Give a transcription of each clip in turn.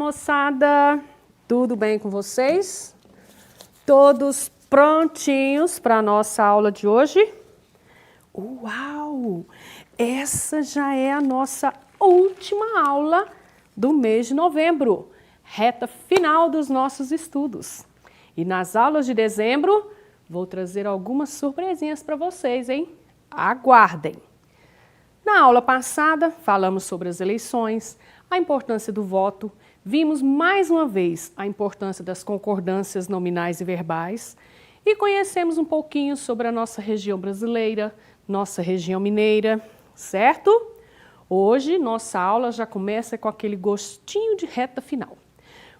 moçada! Tudo bem com vocês? Todos prontinhos para a nossa aula de hoje? Uau! Essa já é a nossa última aula do mês de novembro, reta final dos nossos estudos. E nas aulas de dezembro, vou trazer algumas surpresinhas para vocês, hein? Aguardem! Na aula passada, falamos sobre as eleições, a importância do voto, vimos mais uma vez a importância das concordâncias nominais e verbais e conhecemos um pouquinho sobre a nossa região brasileira, nossa região mineira, certo? Hoje, nossa aula já começa com aquele gostinho de reta final.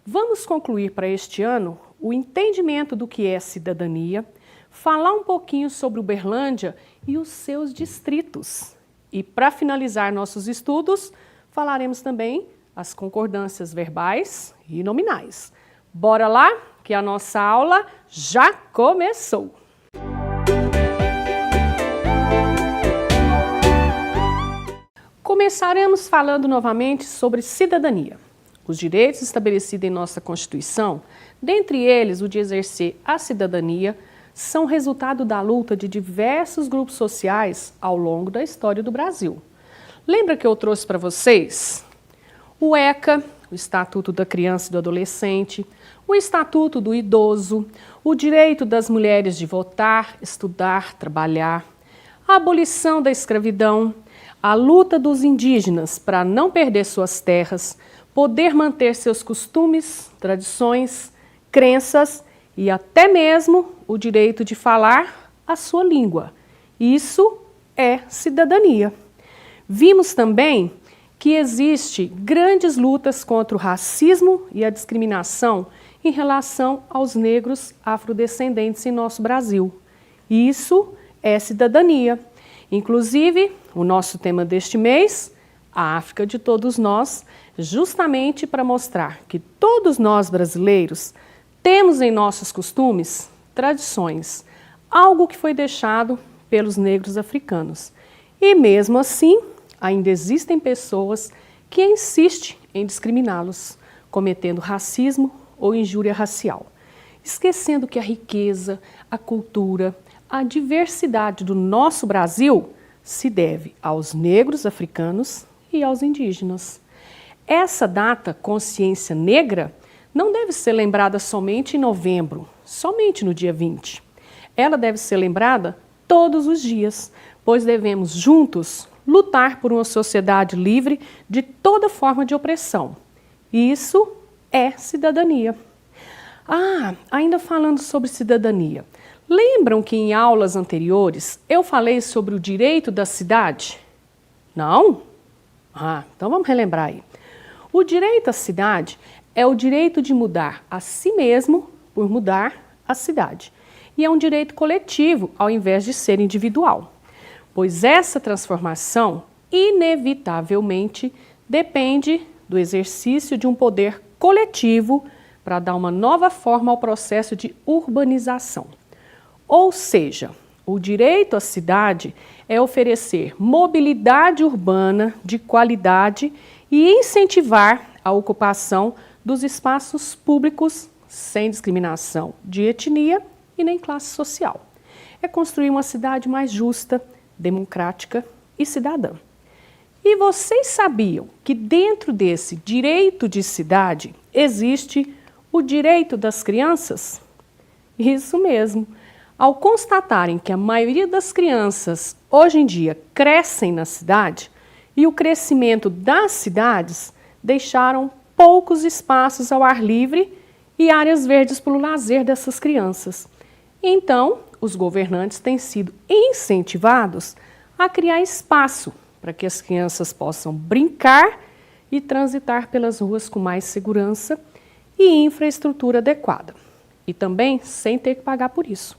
Vamos concluir para este ano o entendimento do que é cidadania, falar um pouquinho sobre Uberlândia e os seus distritos. E para finalizar nossos estudos, falaremos também as concordâncias verbais e nominais. Bora lá, que a nossa aula já começou! Começaremos falando novamente sobre cidadania. Os direitos estabelecidos em nossa Constituição, dentre eles o de exercer a cidadania, são resultado da luta de diversos grupos sociais ao longo da história do Brasil. Lembra que eu trouxe para vocês o ECA, o Estatuto da Criança e do Adolescente, o Estatuto do Idoso, o direito das mulheres de votar, estudar, trabalhar, a abolição da escravidão, a luta dos indígenas para não perder suas terras, poder manter seus costumes, tradições, crenças e até mesmo o direito de falar a sua língua. Isso é cidadania. Vimos também que existe grandes lutas contra o racismo e a discriminação em relação aos negros afrodescendentes em nosso Brasil. Isso é cidadania. Inclusive, o nosso tema deste mês, a África de todos nós, justamente para mostrar que todos nós brasileiros temos em nossos costumes tradições, algo que foi deixado pelos negros africanos. E mesmo assim, ainda existem pessoas que insistem em discriminá-los, cometendo racismo ou injúria racial, esquecendo que a riqueza, a cultura, a diversidade do nosso Brasil se deve aos negros africanos e aos indígenas. Essa data, Consciência Negra, não deve ser lembrada somente em novembro, somente no dia 20. Ela deve ser lembrada todos os dias, pois devemos juntos lutar por uma sociedade livre de toda forma de opressão. Isso é cidadania. Ainda falando sobre cidadania, lembram que em aulas anteriores eu falei sobre o direito da cidade? Não? Então vamos relembrar aí. O direito à cidade é o direito de mudar a si mesmo por mudar a cidade. E é um direito coletivo ao invés de ser individual, pois essa transformação inevitavelmente depende do exercício de um poder coletivo para dar uma nova forma ao processo de urbanização. Ou seja, o direito à cidade é oferecer mobilidade urbana de qualidade e incentivar a ocupação dos espaços públicos sem discriminação de etnia e nem classe social. É construir uma cidade mais justa, democrática e cidadã. E vocês sabiam que dentro desse direito de cidade existe o direito das crianças? Isso mesmo. Ao constatarem que a maioria das crianças hoje em dia crescem na cidade e o crescimento das cidades deixaram poucos espaços ao ar livre e áreas verdes para o lazer dessas crianças. Então, os governantes têm sido incentivados a criar espaço para que as crianças possam brincar e transitar pelas ruas com mais segurança e infraestrutura adequada. E também sem ter que pagar por isso.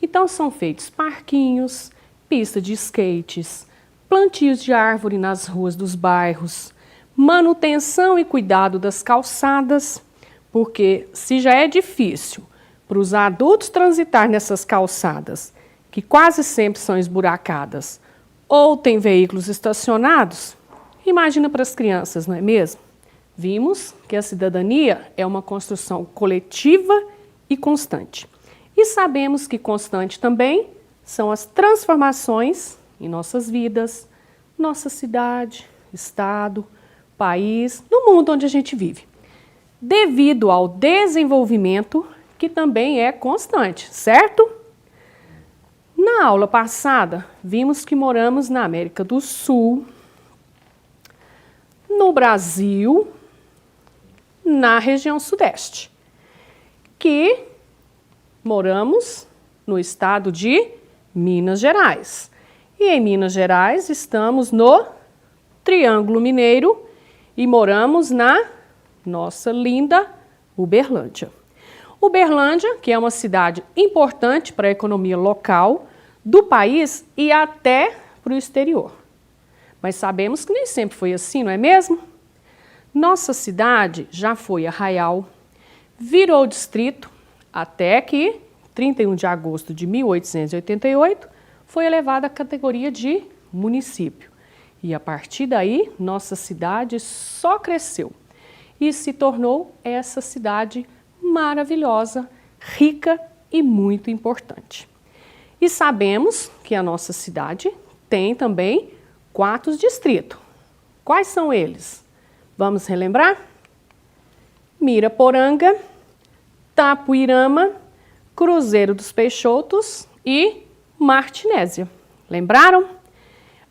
Então, são feitos parquinhos, pista de skates, plantios de árvore nas ruas dos bairros, manutenção e cuidado das calçadas, porque se já é difícil para os adultos transitar nessas calçadas, que quase sempre são esburacadas, ou tem veículos estacionados, imagina para as crianças, não é mesmo? Vimos que a cidadania é uma construção coletiva e constante. E sabemos que constante também são as transformações em nossas vidas, nossa cidade, estado, país, no mundo onde a gente vive, devido ao desenvolvimento que também é constante, certo? Na aula passada, vimos que moramos na América do Sul, no Brasil, na região sudeste, que moramos no estado de Minas Gerais. E em Minas Gerais estamos no Triângulo Mineiro e moramos na nossa linda Uberlândia. Uberlândia, que é uma cidade importante para a economia local do país e até para o exterior. Mas sabemos que nem sempre foi assim, não é mesmo? Nossa cidade já foi arraial, virou distrito, até que, 31 de agosto de 1888, foi elevada à categoria de município. E a partir daí, nossa cidade só cresceu e se tornou essa cidade maravilhosa, rica e muito importante. E sabemos que a nossa cidade tem também 4 distritos. Quais são eles? Vamos relembrar? Miraporanga, Tapuirama, Cruzeiro dos Peixotos e Martinésia. Lembraram?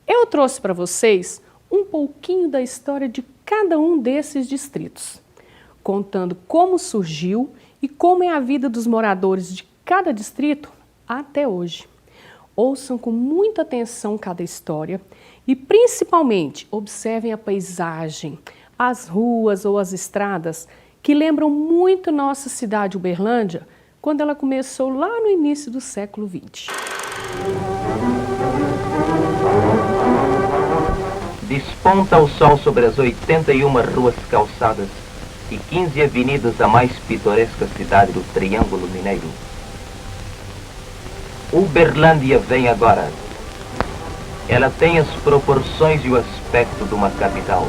Eu trouxe para vocês um pouquinho da história de cada um desses distritos, contando como surgiu e como é a vida dos moradores de cada distrito até hoje. Ouçam com muita atenção cada história e, principalmente, observem a paisagem, as ruas ou as estradas que lembram muito nossa cidade Uberlândia quando ela começou lá no início do século XX. Desponta o sol sobre as 81 ruas calçadas e 15 avenidas da mais pitoresca cidade do Triângulo Mineiro. Uberlândia vem agora. Ela tem as proporções e o aspecto de uma capital.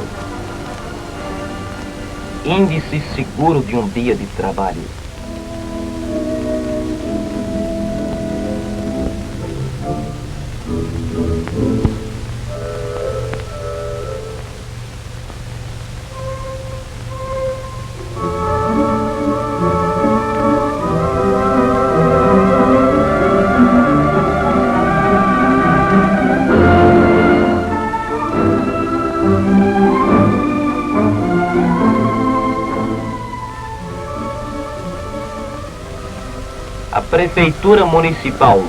Índice seguro de um dia de trabalho. A Prefeitura Municipal,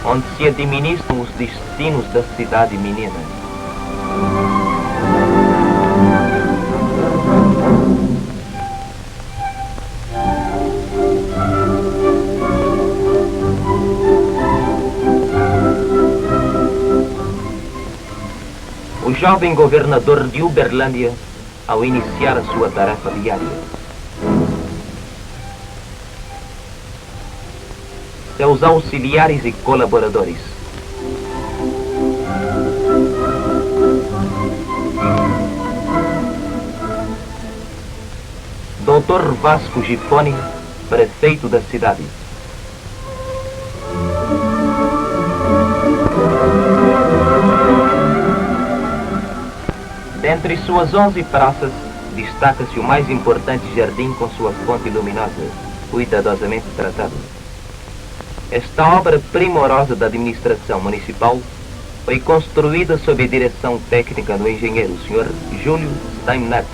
onde se administram os destinos da cidade menina. O jovem governador de Uberlândia, ao iniciar a sua tarefa diária. Seus auxiliares e colaboradores. Dr. Vasco Gifone, prefeito da cidade. Dentre suas 11 praças, destaca-se o mais importante jardim com sua fonte luminosa, cuidadosamente tratado. Esta obra primorosa da administração municipal foi construída sob a direção técnica do engenheiro Sr. Júlio Steinmetz.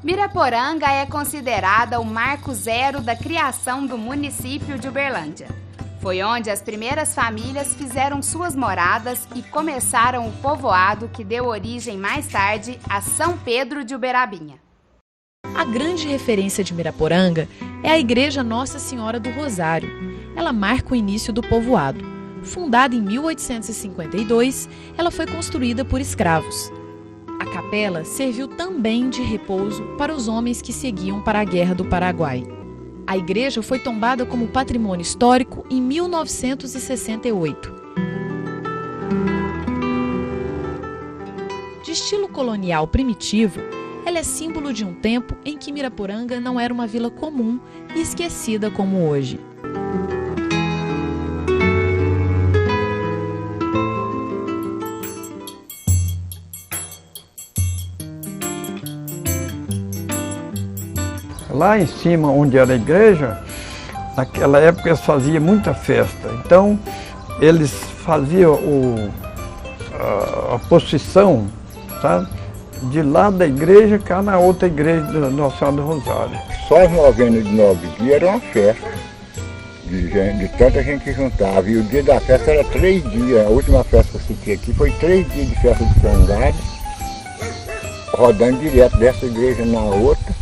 Miraporanga é considerada o marco zero da criação do município de Uberlândia. Foi onde as primeiras famílias fizeram suas moradas e começaram o povoado que deu origem mais tarde a São Pedro de Uberabinha. A grande referência de Miraporanga é a Igreja Nossa Senhora do Rosário. Ela marca o início do povoado. Fundada em 1852, ela foi construída por escravos. A capela serviu também de repouso para os homens que seguiam para a Guerra do Paraguai. A igreja foi tombada como patrimônio histórico em 1968. De estilo colonial primitivo, Ela é símbolo de um tempo em que Miraporanga não era uma vila comum e esquecida como hoje. Lá em cima, onde era a igreja, naquela época eles faziam muita festa. Então, eles faziam a procissão, sabe? De lá da igreja, cá na outra igreja da Nossa Senhora do Rosário. Só as novenas de 9 dias era uma festa, de tanta gente que juntava. E o dia da festa era 3 dias. A última festa que eu citei aqui foi 3 dias de festa de frangada, rodando direto dessa igreja na outra.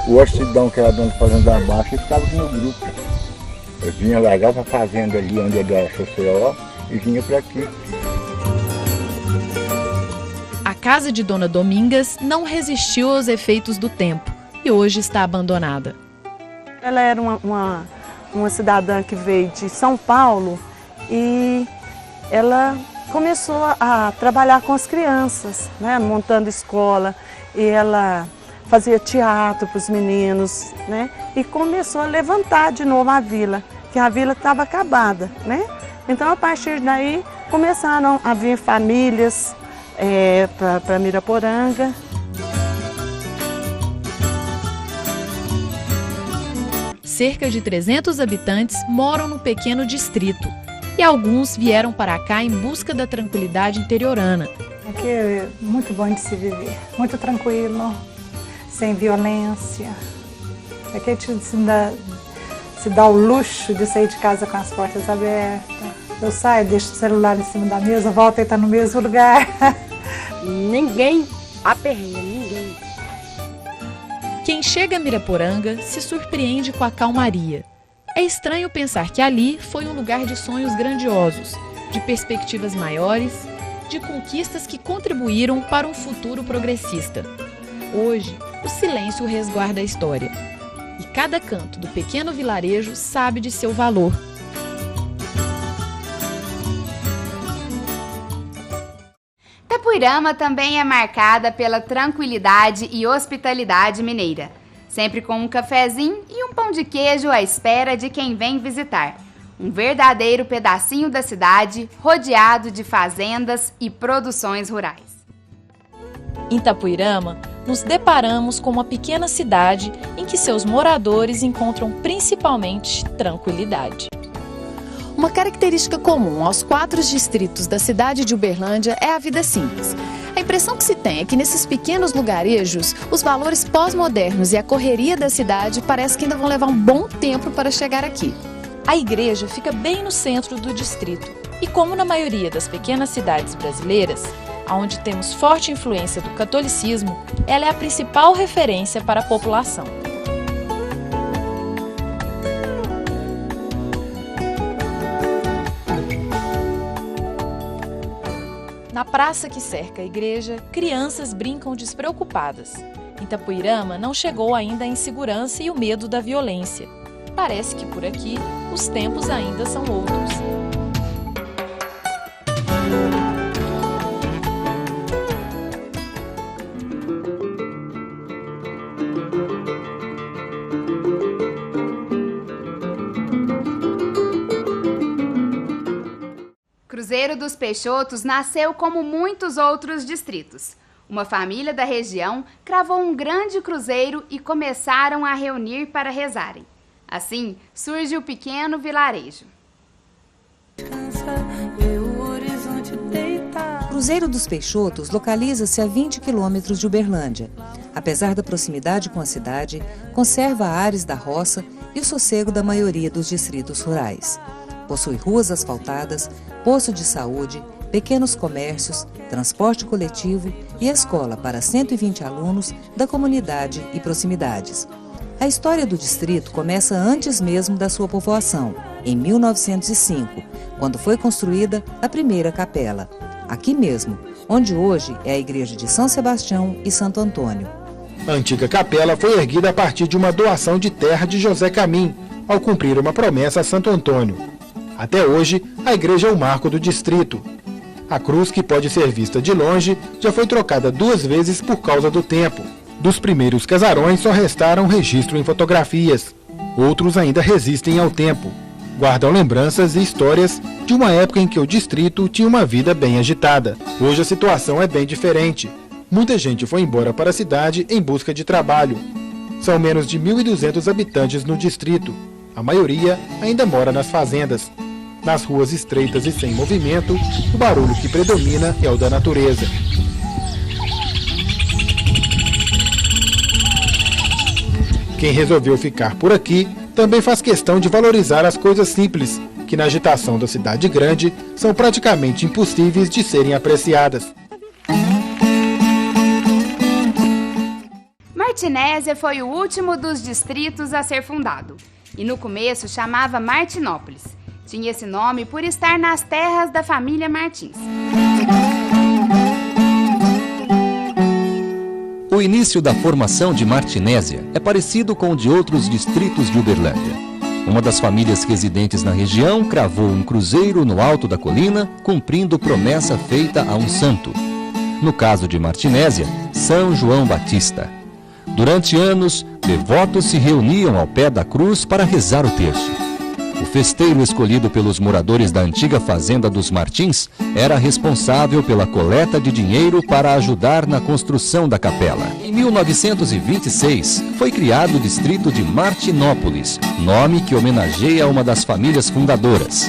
O Orcidão, que era dono da fazenda abaixo, ele ficava aqui no grupo. Eu vinha largar para a fazenda ali, onde era a CCO, e vinha para aqui. A casa de Dona Domingas não resistiu aos efeitos do tempo e hoje está abandonada. Ela era uma cidadã que veio de São Paulo e ela começou a trabalhar com as crianças, né, montando escola, e ela fazia teatro para os meninos, né, e começou a levantar de novo a vila, que a vila estava acabada, né? Então, a partir daí, começaram a vir famílias para Miraporanga. Cerca de 300 habitantes moram no pequeno distrito e alguns vieram para cá em busca da tranquilidade interiorana. Aqui é muito bom de se viver, muito tranquilo, sem violência. Aqui a gente se dá o luxo de sair de casa com as portas abertas. Eu saio, deixo o celular em cima da mesa, volto e está no mesmo lugar. Ninguém aperreia, ninguém. Quem chega a Miraporanga se surpreende com a calmaria. É estranho pensar que ali foi um lugar de sonhos grandiosos, de perspectivas maiores, de conquistas que contribuíram para um futuro progressista. Hoje, o silêncio resguarda a história. E cada canto do pequeno vilarejo sabe de seu valor. Itapuirama também é marcada pela tranquilidade e hospitalidade mineira, sempre com um cafezinho e um pão de queijo à espera de quem vem visitar. Um verdadeiro pedacinho da cidade, rodeado de fazendas e produções rurais. Em Itapuirama, nos deparamos com uma pequena cidade em que seus moradores encontram principalmente tranquilidade. Uma característica comum aos 4 distritos da cidade de Uberlândia é a vida simples. A impressão que se tem é que nesses pequenos lugarejos, os valores pós-modernos e a correria da cidade parece que ainda vão levar um bom tempo para chegar aqui. A igreja fica bem no centro do distrito e, como na maioria das pequenas cidades brasileiras, onde temos forte influência do catolicismo, ela é a principal referência para a população. Na praça que cerca a igreja, crianças brincam despreocupadas. Itapuirama não chegou ainda à insegurança e o medo da violência. Parece que por aqui os tempos ainda são outros. Cruzeiro dos Peixotos nasceu como muitos outros distritos. Uma família da região cravou um grande cruzeiro e começaram a reunir para rezarem. Assim, surge o pequeno vilarejo. Cruzeiro dos Peixotos localiza-se a 20 quilômetros de Uberlândia. Apesar da proximidade com a cidade, conserva ares da roça e o sossego da maioria dos distritos rurais. Possui ruas asfaltadas, posto de saúde, pequenos comércios, transporte coletivo e escola para 120 alunos da comunidade e proximidades. A história do distrito começa antes mesmo da sua povoação, em 1905, quando foi construída a primeira capela, aqui mesmo, onde hoje é a igreja de São Sebastião e Santo Antônio. A antiga capela foi erguida a partir de uma doação de terra de José Camim, ao cumprir uma promessa a Santo Antônio. Até hoje, a igreja é o marco do distrito. A cruz, que pode ser vista de longe, já foi trocada 2 vezes por causa do tempo. Dos primeiros casarões só restaram registro em fotografias. Outros ainda resistem ao tempo. Guardam lembranças e histórias de uma época em que o distrito tinha uma vida bem agitada. Hoje a situação é bem diferente. Muita gente foi embora para a cidade em busca de trabalho. São menos de 1.200 habitantes no distrito. A maioria ainda mora nas fazendas. Nas ruas estreitas e sem movimento, o barulho que predomina é o da natureza. Quem resolveu ficar por aqui também faz questão de valorizar as coisas simples, que na agitação da cidade grande são praticamente impossíveis de serem apreciadas. Martinésia foi o último dos distritos a ser fundado e no começo chamava Martinópolis. Tinha esse nome por estar nas terras da família Martins. O início da formação de Martinésia é parecido com o de outros distritos de Uberlândia. Uma das famílias residentes na região cravou um cruzeiro no alto da colina, cumprindo promessa feita a um santo. No caso de Martinésia, São João Batista. Durante anos, devotos se reuniam ao pé da cruz para rezar o terço. O festeiro escolhido pelos moradores da antiga fazenda dos Martins era responsável pela coleta de dinheiro para ajudar na construção da capela. Em 1926, foi criado o distrito de Martinópolis, nome que homenageia uma das famílias fundadoras.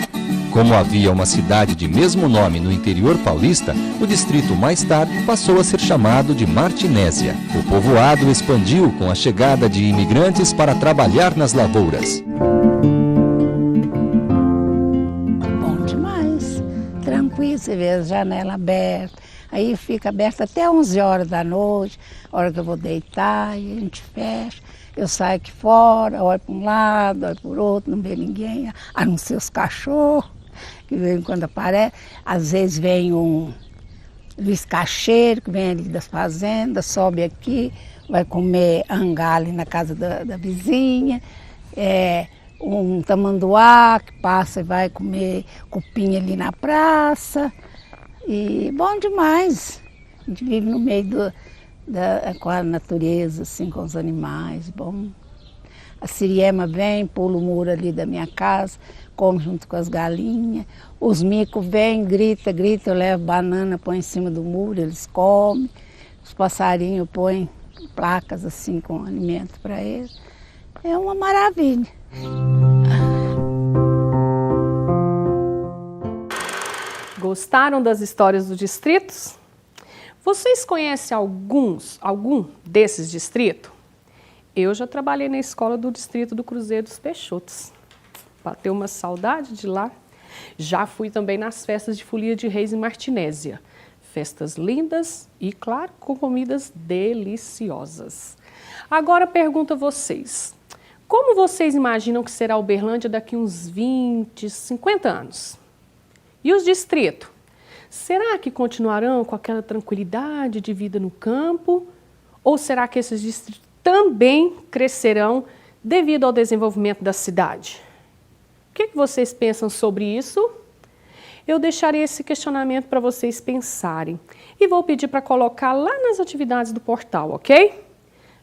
Como havia uma cidade de mesmo nome no interior paulista, o distrito mais tarde passou a ser chamado de Martinésia. O povoado expandiu com a chegada de imigrantes para trabalhar nas lavouras. Tranquilo, você vê a janela aberta, aí fica aberta até 11 horas da noite, a hora que eu vou deitar, e a gente fecha. Eu saio aqui fora, olho para um lado, olho para o outro, não vê ninguém, a não ser os cachorros, que vem quando aparece. Às vezes vem um Luiz Cacheiro, que vem ali das fazendas, sobe aqui, vai comer angá ali na casa da vizinha. Um tamanduá que passa e vai comer cupim ali na praça. E bom demais. A gente vive no meio com a natureza, assim, com os animais, bom. A siriema vem, pula o muro ali da minha casa, come junto com as galinhas. Os micos vêm, grita, eu levo banana, põe em cima do muro, eles comem. Os passarinhos põem placas assim com alimento para eles. É uma maravilha. Gostaram das histórias dos distritos? Vocês conhecem algum desses distritos? Eu já trabalhei na escola do distrito do Cruzeiro dos Peixotos. Bateu uma saudade de lá. Já fui também nas festas de Folia de Reis em Martinésia. Festas lindas e, claro, com comidas deliciosas. Agora pergunto a vocês. Como vocês imaginam que será Uberlândia daqui uns 20, 50 anos? E os distritos? Será que continuarão com aquela tranquilidade de vida no campo? Ou será que esses distritos também crescerão devido ao desenvolvimento da cidade? O que vocês pensam sobre isso? Eu deixarei esse questionamento para vocês pensarem e vou pedir para colocar lá nas atividades do portal, ok?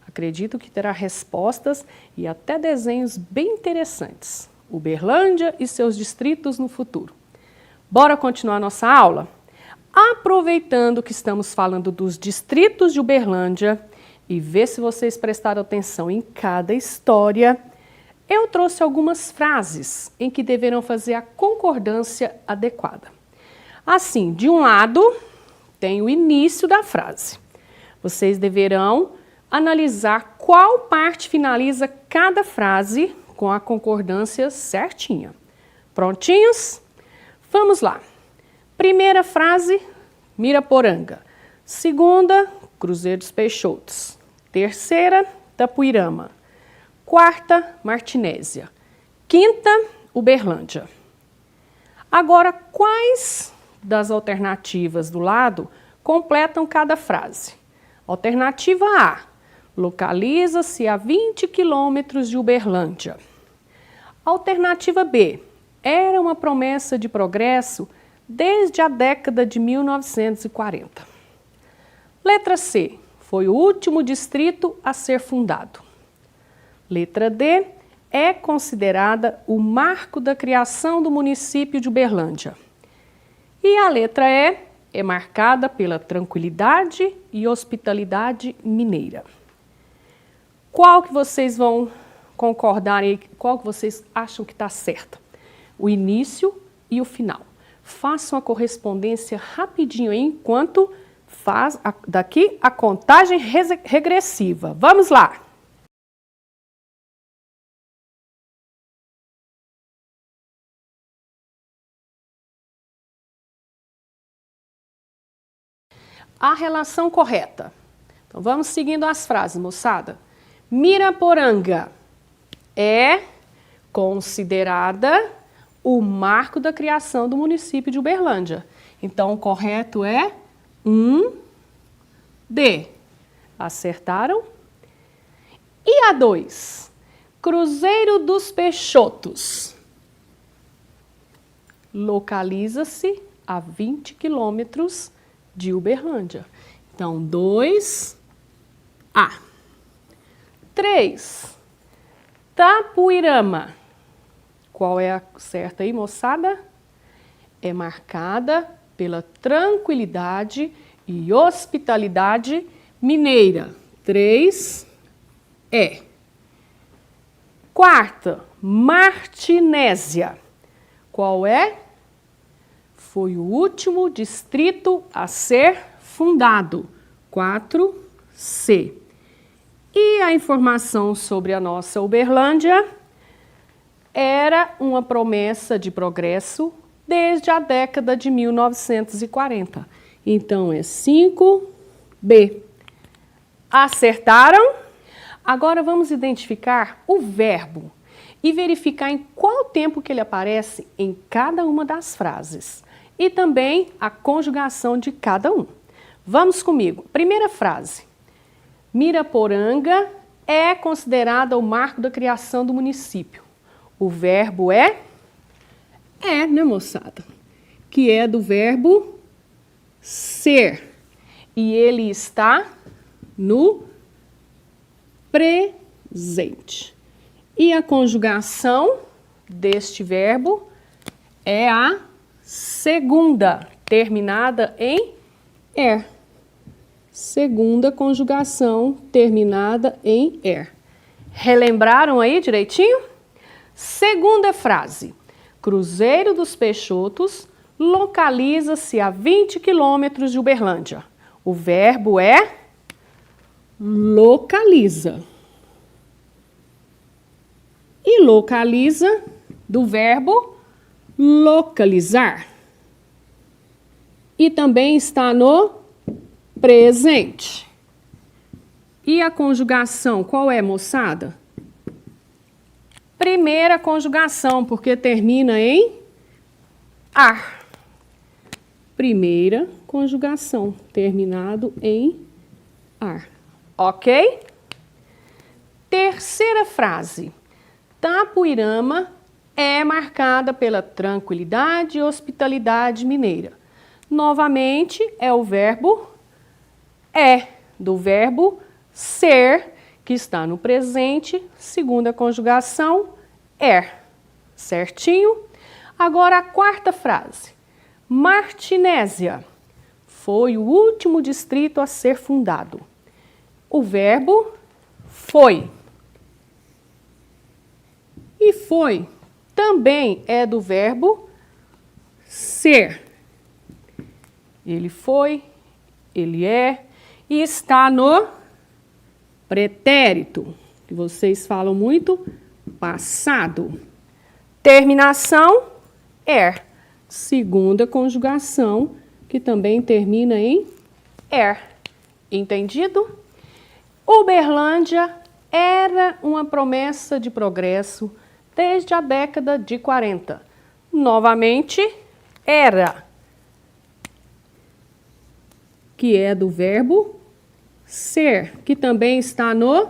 Acredito que terá respostas e até desenhos bem interessantes. Uberlândia e seus distritos no futuro. Bora continuar nossa aula? Aproveitando que estamos falando dos distritos de Uberlândia e ver se vocês prestaram atenção em cada história, eu trouxe algumas frases em que deverão fazer a concordância adequada. Assim, de um lado, tem o início da frase. Vocês deverão analisar qual parte finaliza cada frase com a concordância certinha. Prontinhos? Vamos lá. Primeira frase, Miraporanga. Segunda, Cruzeiro dos Peixotos. Terceira, Tapuirama. Quarta, Martinésia. Quinta, Uberlândia. Agora, quais das alternativas do lado completam cada frase? Alternativa A. Localiza-se a 20 quilômetros de Uberlândia. Alternativa B. Era uma promessa de progresso desde a década de 1940. Letra C. Foi o último distrito a ser fundado. Letra D. É considerada o marco da criação do município de Uberlândia. E a letra E é marcada pela tranquilidade e hospitalidade mineira. Qual que vocês vão concordar aí? Qual que vocês acham que está certa? O início e o final. Façam a correspondência rapidinho aí, enquanto faz daqui a contagem regressiva. Vamos lá! A relação correta. Então, vamos seguindo as frases, moçada. Miraporanga é considerada o marco da criação do município de Uberlândia. Então, o correto é 1D. Acertaram? E a 2? Cruzeiro dos Peixotos. Localiza-se a 20 quilômetros de Uberlândia. Então, 2A. 3. Tapuirama. Qual é a certa aí, moçada? É marcada pela tranquilidade e hospitalidade mineira. 3E. 4. Martinésia. Qual é? Foi o último distrito a ser fundado. 4C. E a informação sobre a nossa Uberlândia era uma promessa de progresso desde a década de 1940. Então, é 5B. Acertaram? Agora vamos identificar o verbo e verificar em qual tempo que ele aparece em cada uma das frases. E também a conjugação de cada um. Vamos comigo. Primeira frase. Miraporanga é considerada o marco da criação do município. O verbo é? É, né, moçada? Que é do verbo ser. E ele está no presente. E a conjugação deste verbo é a segunda, terminada em er. Segunda conjugação terminada em er. Relembraram aí direitinho? Segunda frase. Cruzeiro dos Peixotos localiza-se a 20 quilômetros de Uberlândia. O verbo é localiza. E localiza do verbo localizar. E também está no presente. E a conjugação, qual é, moçada? Primeira conjugação, porque termina em ar. Primeira conjugação, terminado em ar. Ok? Terceira frase. Tapuirama é marcada pela tranquilidade e hospitalidade mineira. Novamente, é o verbo é, do verbo ser, que está no presente, segunda conjugação, er. Certinho? Agora a quarta frase. Martinésia foi o último distrito a ser fundado. O verbo foi. E foi também é do verbo ser. Ele foi, ele é e está no pretérito, que vocês falam muito, passado. Terminação, er. Segunda conjugação, que também termina em er. Entendido? Uberlândia era uma promessa de progresso desde a década de 40. Novamente, era, que é do verbo ser, que também está no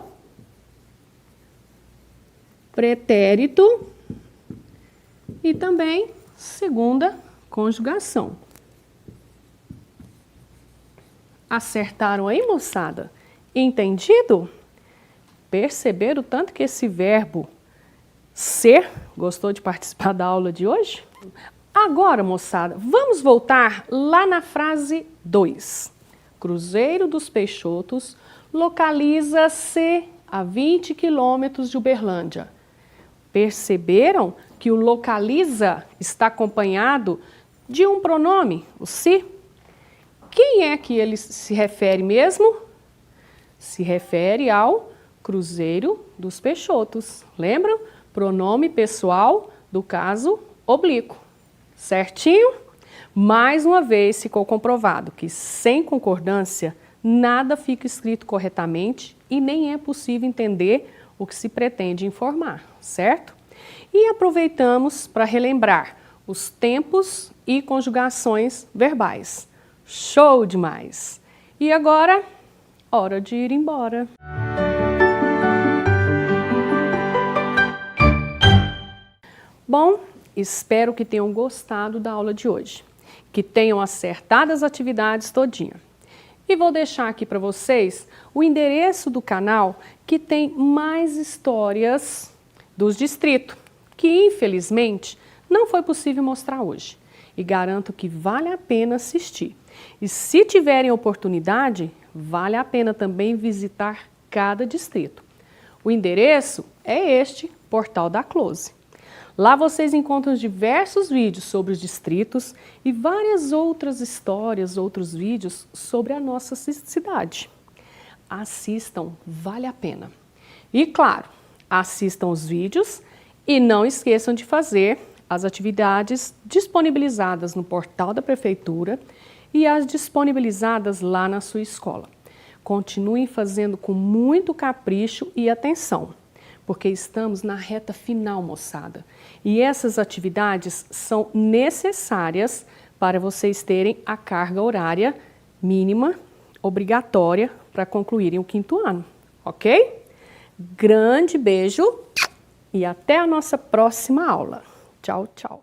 pretérito e também segunda conjugação. Acertaram aí, moçada? Entendido? Perceberam o tanto que esse verbo ser gostou de participar da aula de hoje? Agora, moçada, vamos voltar lá na frase 2. Cruzeiro dos Peixotos localiza-se a 20 quilômetros de Uberlândia. Perceberam que o localiza está acompanhado de um pronome, o se? Quem é que ele se refere mesmo? Se refere ao Cruzeiro dos Peixotos. Lembram? Pronome pessoal do caso oblíquo. Certinho? Mais uma vez ficou comprovado que sem concordância nada fica escrito corretamente e nem é possível entender o que se pretende informar, certo? E aproveitamos para relembrar os tempos e conjugações verbais. Show demais! E agora, hora de ir embora. Bom, espero que tenham gostado da aula de hoje, que tenham acertado as atividades todinha. E vou deixar aqui para vocês o endereço do canal que tem mais histórias dos distritos, que infelizmente não foi possível mostrar hoje. E garanto que vale a pena assistir. E se tiverem oportunidade, vale a pena também visitar cada distrito. O endereço é este, Portal da Close. Lá vocês encontram diversos vídeos sobre os distritos e várias outras histórias, outros vídeos sobre a nossa cidade. Assistam, vale a pena. E claro, assistam os vídeos e não esqueçam de fazer as atividades disponibilizadas no portal da Prefeitura e as disponibilizadas lá na sua escola. Continuem fazendo com muito capricho e atenção, porque estamos na reta final, moçada. E essas atividades são necessárias para vocês terem a carga horária mínima, obrigatória, para concluírem o 5º ano, ok? Grande beijo e até a nossa próxima aula. Tchau, tchau.